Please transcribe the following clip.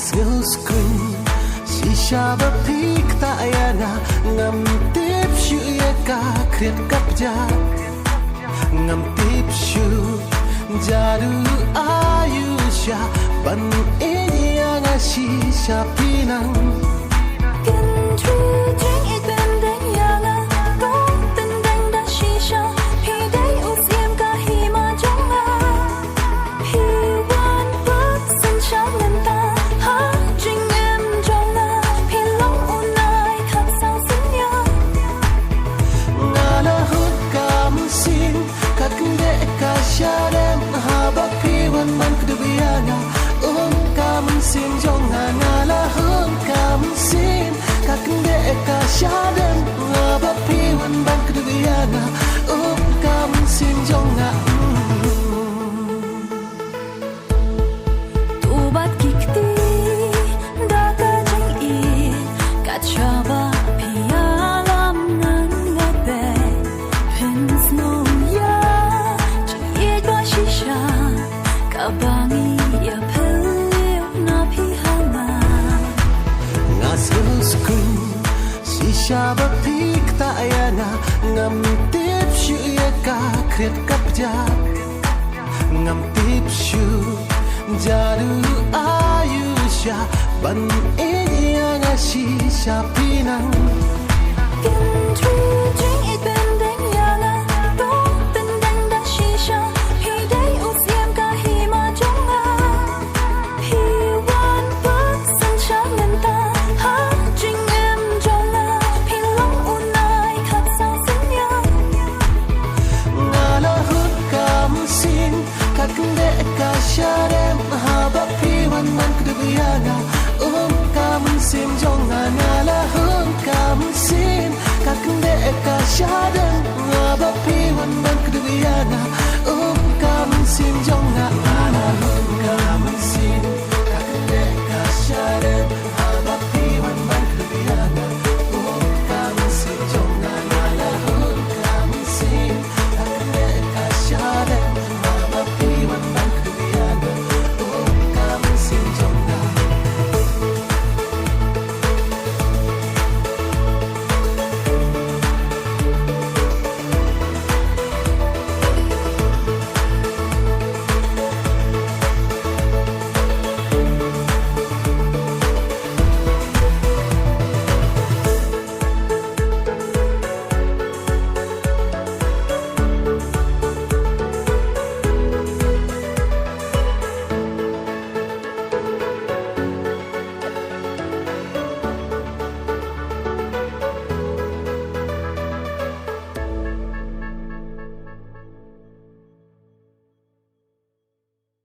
Ngasguskum Shisha ba pik ta ayana Ngam tip shu ya ka kriat kapja Ngam tip shu Jadu ayusha Ban inya nga shisha pinang Shadem haba piwan man kedubiana kamun sin jonga ngala kamun sin kakende eka shadem haba piwan man kedubiana kamun sin jonga tubat kikti daka jeng in kachaba pialam nan ngate pins no Kabangi ya pelio na pihana Ngasguskum Shisha ba pik ta ayana Ngam tip shu ya ka kriat kapja Ngam tip shu Jadu ayusha Ban inya nga shisha pinang Gentry jing it bendeng yana Dong bendeng da shisha Hidei usiam ka hima jonga Hiwan pat san changan ta Ha jing em jonga Pilong unai kat sang senya Ngala kamun sin Kakende eka shadem haba piwan man kedubiana kamun sin jonga ngala kamun sin Kakende eka shadem haba piwan man kedubiana kamun sin jonga